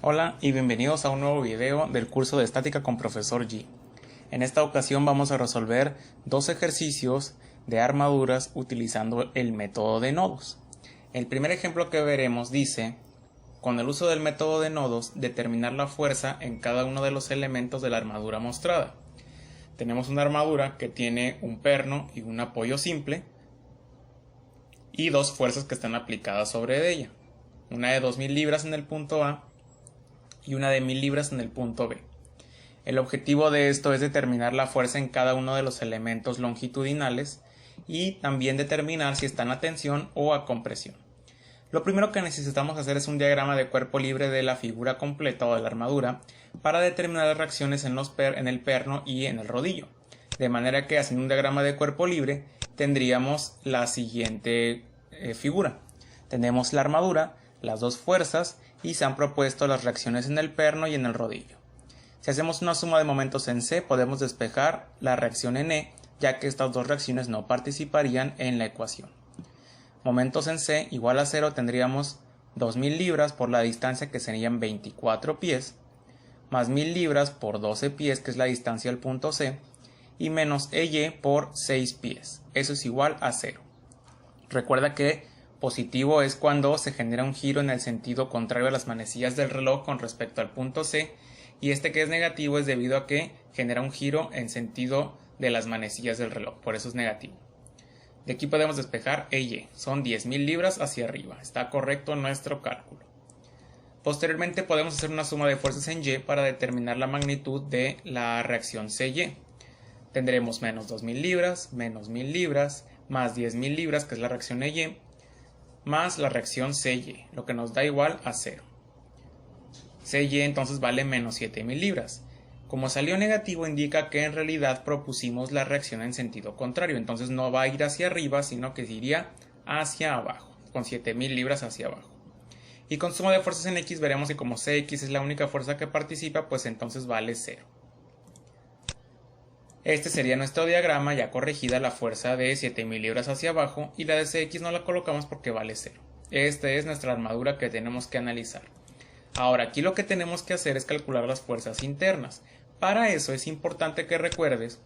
Hola y bienvenidos a un nuevo video del curso de estática con profesor G. En esta ocasión vamos a resolver dos ejercicios de armaduras utilizando el método de nodos. El primer ejemplo que veremos dice: con el uso del método de nodos, determinar la fuerza en cada uno de los elementos de la armadura mostrada. Tenemos una armadura que tiene un perno y un apoyo simple y dos fuerzas que están aplicadas sobre ella, una de 2000 libras en el punto A y una de 1000 libras en el punto B. El objetivo de esto es determinar la fuerza en cada uno de los elementos longitudinales y también determinar si están a tensión o a compresión. Lo primero que necesitamos hacer es un diagrama de cuerpo libre de la figura completa o de la armadura para determinar las reacciones en el perno y en el rodillo. De manera que, haciendo un diagrama de cuerpo libre, tendríamos la siguiente figura. Tenemos la armadura, las dos fuerzas y se han propuesto las reacciones en el perno y en el rodillo. Si hacemos una suma de momentos en C, podemos despejar la reacción en E, ya que estas dos reacciones no participarían en la ecuación. Momentos en C igual a 0 tendríamos 2000 libras por la distancia, que serían 24 pies, más 1000 libras por 12 pies, que es la distancia al punto C, y menos EY por 6 pies. Eso es igual a 0. Recuerda que positivo es cuando se genera un giro en el sentido contrario a las manecillas del reloj con respecto al punto C, y este que es negativo es debido a que genera un giro en sentido de las manecillas del reloj, por eso es negativo. De aquí podemos despejar EY, son 10.000 libras hacia arriba, está correcto nuestro cálculo. Posteriormente podemos hacer una suma de fuerzas en Y para determinar la magnitud de la reacción CY. Tendremos menos 2000 libras, menos 1000 libras, más 10.000 libras, que es la reacción EY, más la reacción CY, lo que nos da igual a 0. CY entonces vale menos 7000 libras. Como salió negativo, indica que en realidad propusimos la reacción en sentido contrario, entonces no va a ir hacia arriba, sino que iría hacia abajo, con 7000 libras hacia abajo. Y con suma de fuerzas en X veremos que como Cx es la única fuerza que participa, pues entonces vale 0. Este sería nuestro diagrama, ya corregida la fuerza de 7000 libras hacia abajo, y la de Cx no la colocamos porque vale 0. Esta es nuestra armadura que tenemos que analizar. Ahora, aquí lo que tenemos que hacer es calcular las fuerzas internas. Para eso es importante que recuerdes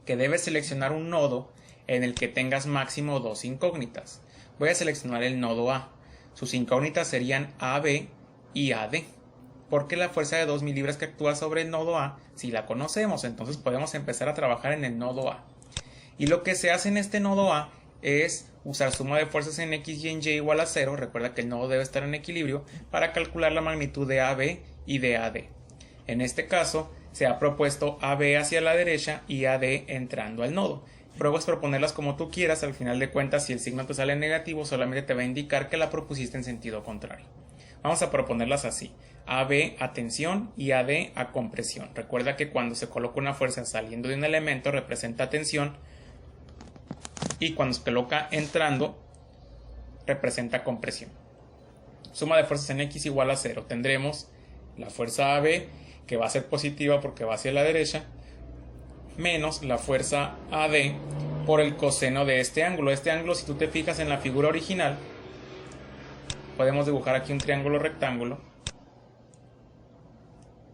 que debes seleccionar un nodo en el que tengas máximo dos incógnitas. Voy a seleccionar el nodo A. Sus incógnitas serían AB y AD. Porque la fuerza de 2000 libras que actúa sobre el nodo A, si la conocemos, entonces podemos empezar a trabajar en el nodo A. Y lo que se hace en este nodo A es usar suma de fuerzas en X y en Y igual a 0, recuerda que el nodo debe estar en equilibrio, para calcular la magnitud de AB y de AD. En este caso, se ha propuesto AB hacia la derecha y AD entrando al nodo. Pruebas proponerlas como tú quieras, al final de cuentas, si el signo te sale negativo, solamente te va a indicar que la propusiste en sentido contrario. Vamos a proponerlas así: AB a tensión y AD a compresión. Recuerda que cuando se coloca una fuerza saliendo de un elemento representa tensión, y cuando se coloca entrando representa compresión. Suma de fuerzas en X igual a 0. Tendremos la fuerza AB, que va a ser positiva porque va hacia la derecha, menos la fuerza AD por el coseno de este ángulo. Este ángulo, si tú te fijas en la figura original, podemos dibujar aquí un triángulo rectángulo.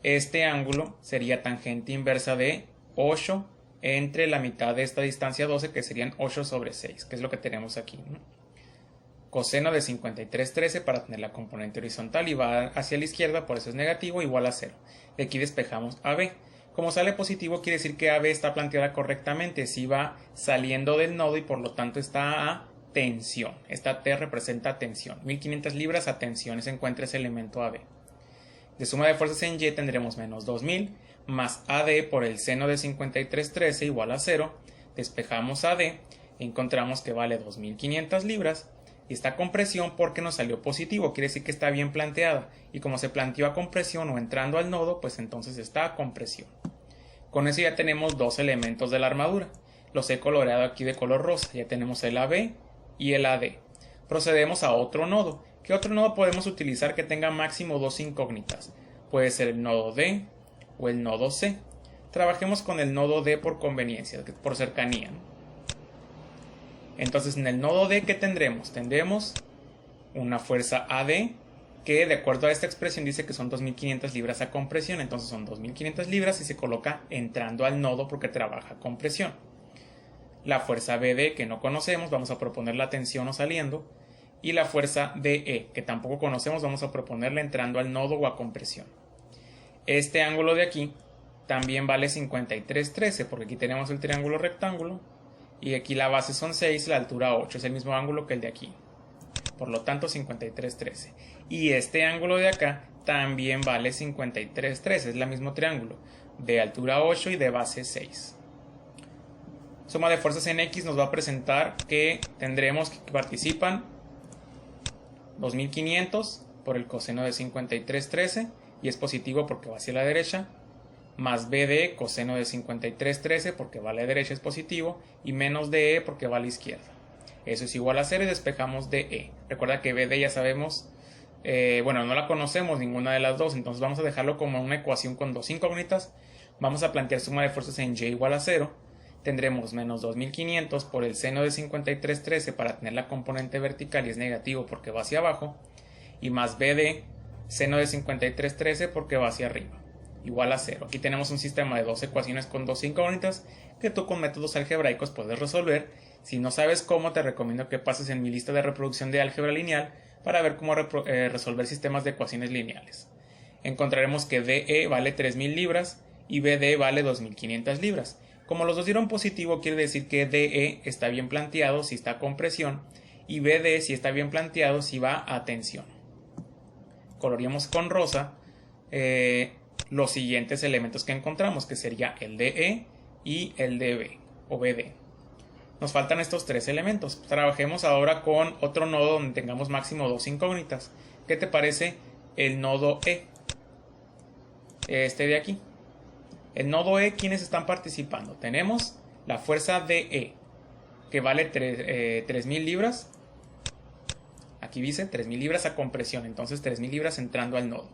Este ángulo sería tangente inversa de 8 entre la mitad de esta distancia 12, que serían 8 sobre 6, que es lo que tenemos aquí, ¿no? Coseno de 53,13 para tener la componente horizontal y va hacia la izquierda, por eso es negativo, igual a 0. De aquí despejamos AB. Como sale positivo, quiere decir que AB está planteada correctamente, si va saliendo del nodo y por lo tanto está a tensión. Esta T representa tensión. 1500 libras a tensión se encuentra ese elemento AB. De suma de fuerzas en Y tendremos menos 2000 más AD por el seno de 53,13 igual a 0. Despejamos AD y encontramos que vale 2500 libras. Y está compresión porque nos salió positivo, quiere decir que está bien planteada. Y como se planteó a compresión o entrando al nodo, pues entonces está a compresión. Con eso ya tenemos dos elementos de la armadura. Los he coloreado aquí de color rosa. Ya tenemos el AB y el AD. Procedemos a otro nodo. ¿Qué otro nodo podemos utilizar que tenga máximo dos incógnitas? Puede ser el nodo D o el nodo C. Trabajemos con el nodo D por conveniencia, por cercanía, ¿no? Entonces en el nodo D, ¿qué tendremos? Tendremos una fuerza AD que de acuerdo a esta expresión dice que son 2500 libras a compresión, entonces son 2500 libras y se coloca entrando al nodo porque trabaja con presión. La fuerza BD que no conocemos, vamos a proponer la tensión o saliendo, y la fuerza DE que tampoco conocemos, vamos a proponerla entrando al nodo o a compresión. Este ángulo de aquí también vale 53,13 porque aquí tenemos el triángulo rectángulo y aquí la base son 6, la altura 8, es el mismo ángulo que el de aquí. Por lo tanto 53,13. Y este ángulo de acá también vale 53,13, es el mismo triángulo, de altura 8 y de base 6. Suma de fuerzas en X nos va a presentar que tendremos que participan 2500 por el coseno de 53,13 y es positivo porque va hacia la derecha, más BD coseno de 53,13 porque va a la derecha, es positivo, y menos DE porque va a la izquierda. Eso es igual a 0 y despejamos DE. Recuerda que BD ya sabemos, no la conocemos ninguna de las dos, entonces vamos a dejarlo como una ecuación con dos incógnitas. Vamos a plantear suma de fuerzas en Y igual a 0. Tendremos menos 2500 por el seno de 53,13 para tener la componente vertical y es negativo porque va hacia abajo, y más BD seno de 53,13 porque va hacia arriba, igual a 0. Aquí tenemos un sistema de dos ecuaciones con dos incógnitas que tú con métodos algebraicos puedes resolver. Si no sabes cómo, te recomiendo que pases en mi lista de reproducción de álgebra lineal para ver cómo resolver sistemas de ecuaciones lineales. Encontraremos que DE vale 3000 libras y BD vale 2500 libras. Como los dos dieron positivo, quiere decir que DE está bien planteado si está con presión y BD si está bien planteado si va a tensión. Coloreamos con rosa los siguientes elementos que encontramos, que sería el DE y el DB o BD. Nos faltan estos tres elementos. Trabajemos ahora con otro nodo donde tengamos máximo dos incógnitas. ¿Qué te parece el nodo E? Este de aquí. El nodo E, ¿quiénes están participando? Tenemos la fuerza DE, que vale 3000 libras. Aquí dice 3000 libras a compresión, entonces 3000 libras entrando al nodo.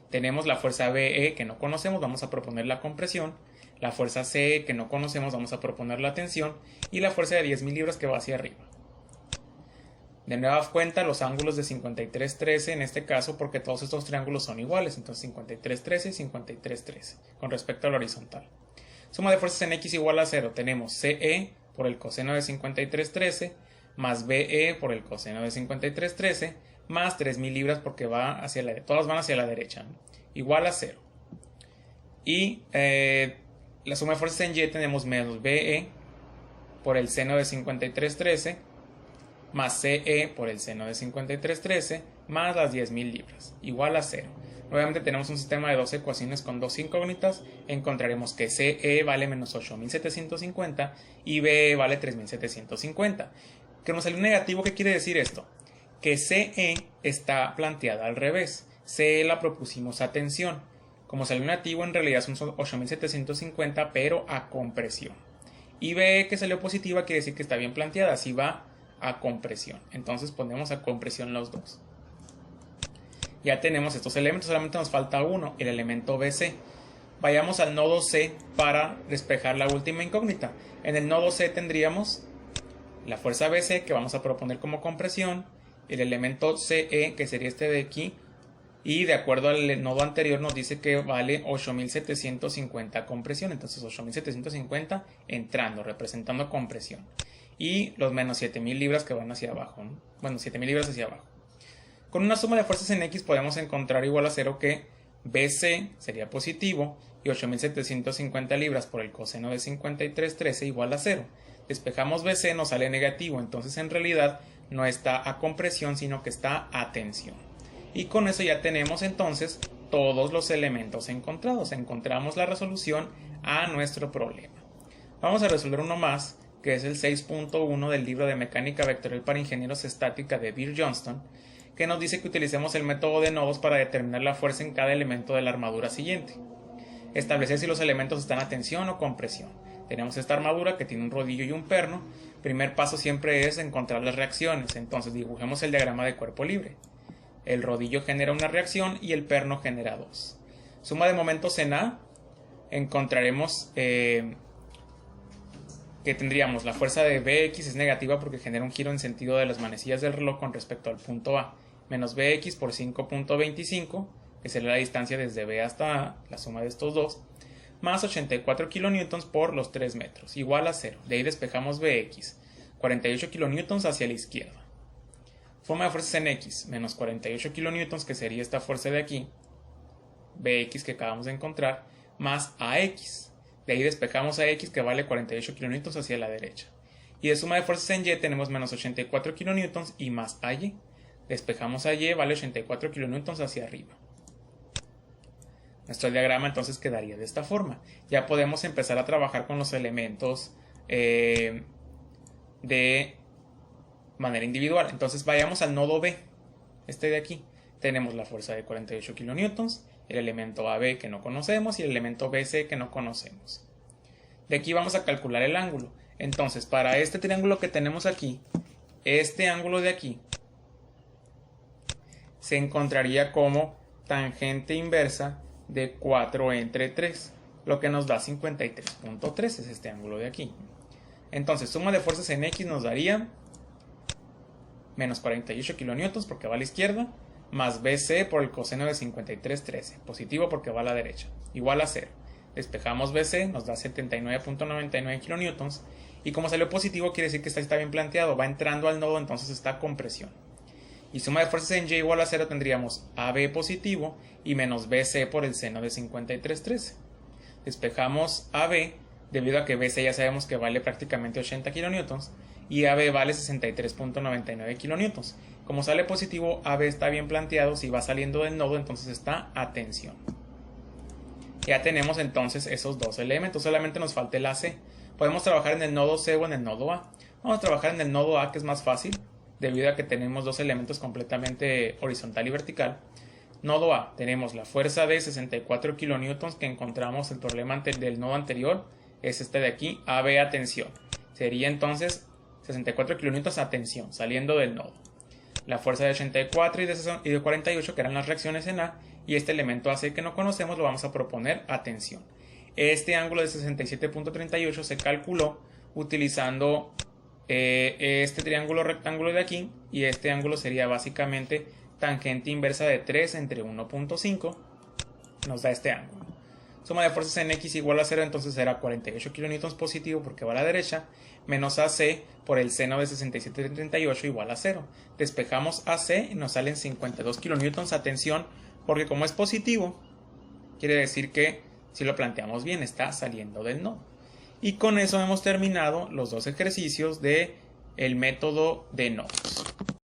Tenemos la fuerza BE que no conocemos, vamos a proponer la compresión. La fuerza CE que no conocemos, vamos a proponer la tensión. Y la fuerza de 10.000 libras que va hacia arriba. De nueva cuenta, los ángulos de 53,13 en este caso, porque todos estos triángulos son iguales, entonces 53,13 y 53,13 con respecto al horizontal. Suma de fuerzas en X igual a 0. Tenemos CE por el coseno de 53,13 más BE por el coseno de 53,13 más 3000 libras porque todas van hacia la derecha, ¿no? Igual a 0. Y la suma de fuerzas en Y tenemos menos BE por el seno de 53,13 más CE por el seno de 53,13 más las 10.000 libras, igual a 0. Nuevamente tenemos un sistema de dos ecuaciones con dos incógnitas. Encontraremos que CE vale menos 8.750 y BE vale 3.750. Que nos salió un negativo, ¿qué quiere decir esto? Que CE está planteada al revés. CE la propusimos a tensión. Como salió negativo, en realidad son 8.750 pero a compresión. Y BE que salió positiva quiere decir que está bien planteada, así va a compresión. Entonces ponemos a compresión los dos. Ya tenemos estos elementos, solamente nos falta uno, el elemento BC. Vayamos al nodo C para despejar la última incógnita. En el nodo C tendríamos la fuerza BC que vamos a proponer como compresión, el elemento CE que sería este de aquí, y de acuerdo al nodo anterior nos dice que vale 8.750 compresión, entonces 8.750 entrando, representando compresión. Y los menos 7.000 libras que van hacia abajo, ¿no? Bueno, 7.000 libras hacia abajo. Con una suma de fuerzas en X podemos encontrar igual a 0 que BC sería positivo y 8.750 libras por el coseno de 53,13 igual a 0. Despejamos BC, nos sale negativo, entonces en realidad no está a compresión sino que está a tensión. Y con eso ya tenemos entonces todos los elementos encontrados. Encontramos la resolución a nuestro problema. Vamos a resolver uno más, que es el 6.1 del libro de Mecánica Vectorial para Ingenieros Estática de Bill Johnston, que nos dice que utilicemos el método de nodos para determinar la fuerza en cada elemento de la armadura siguiente. Establecer si los elementos están a tensión o compresión. Tenemos esta armadura que tiene un rodillo y un perno. Primer paso siempre es encontrar las reacciones. Entonces dibujemos el diagrama de cuerpo libre. El rodillo genera una reacción y el perno genera dos. Suma de momentos en A. Encontraremos que tendríamos la fuerza de Bx es negativa porque genera un giro en sentido de las manecillas del reloj con respecto al punto A. menos Bx por 5.25, que sería la distancia desde B hasta A, la suma de estos dos, más 84 kilonewtons por los 3 metros, igual a 0. De ahí despejamos Bx, 48 kilonewtons hacia la izquierda. Forma de fuerzas en X, menos 48 kilonewtons, que sería esta fuerza de aquí, Bx que acabamos de encontrar, más Ax. De ahí despejamos a X, que vale 48 kilonewtons hacia la derecha. Y de suma de fuerzas en Y tenemos menos 84 kilonewtons y más AY. Despejamos a Y, vale 84 kilonewtons hacia arriba. Nuestro diagrama entonces quedaría de esta forma. Ya podemos empezar a trabajar con los elementos de manera individual. Entonces vayamos al nodo B, este de aquí. Tenemos la fuerza de 48 kilonewtons, el elemento AB que no conocemos y el elemento BC que no conocemos. De aquí vamos a calcular el ángulo. Entonces, para este triángulo que tenemos aquí, este ángulo de aquí se encontraría como tangente inversa de 4 entre 3, lo que nos da 53.3, es este ángulo de aquí. Entonces, suma de fuerzas en X nos daría menos 48 kilonewtons porque va a la izquierda, más BC por el coseno de 53.13, positivo porque va a la derecha, igual a 0. Despejamos BC, nos da 79.99 kilonewtons, y como salió positivo quiere decir que está bien planteado, va entrando al nodo, entonces está con presión. Y suma de fuerzas en Y igual a 0 tendríamos AB positivo y menos BC por el seno de 53.13. Despejamos AB, debido a que BC ya sabemos que vale prácticamente 80 kilonewtons, y AB vale 63.99 kilonewtons. Como sale positivo, AB está bien planteado, si va saliendo del nodo, entonces está a tensión. Ya tenemos entonces esos dos elementos, solamente nos falta el AC. Podemos trabajar en el nodo C o en el nodo A. Vamos a trabajar en el nodo A, que es más fácil, debido a que tenemos dos elementos completamente horizontal y vertical. Nodo A, tenemos la fuerza de 64 kilonewtons que encontramos en el problema del nodo anterior, es este de aquí, AB a tensión. Sería entonces 64 kilonewtons a tensión, saliendo del nodo. La fuerza de 84 y de 48, que eran las reacciones en A, y este elemento AC que no conocemos lo vamos a proponer a tensión. Este ángulo de 67.38 se calculó utilizando este triángulo rectángulo de aquí, y este ángulo sería básicamente tangente inversa de 3 entre 1.5, nos da este ángulo. Suma de fuerzas en X igual a 0, entonces será 48 kilonewtons positivo porque va a la derecha, menos AC por el seno de 67.38 igual a 0. Despejamos AC y nos salen 52 kilonewtons a tensión, porque como es positivo, quiere decir que si lo planteamos bien está saliendo del nodo. Y con eso hemos terminado los dos ejercicios del método de nodos.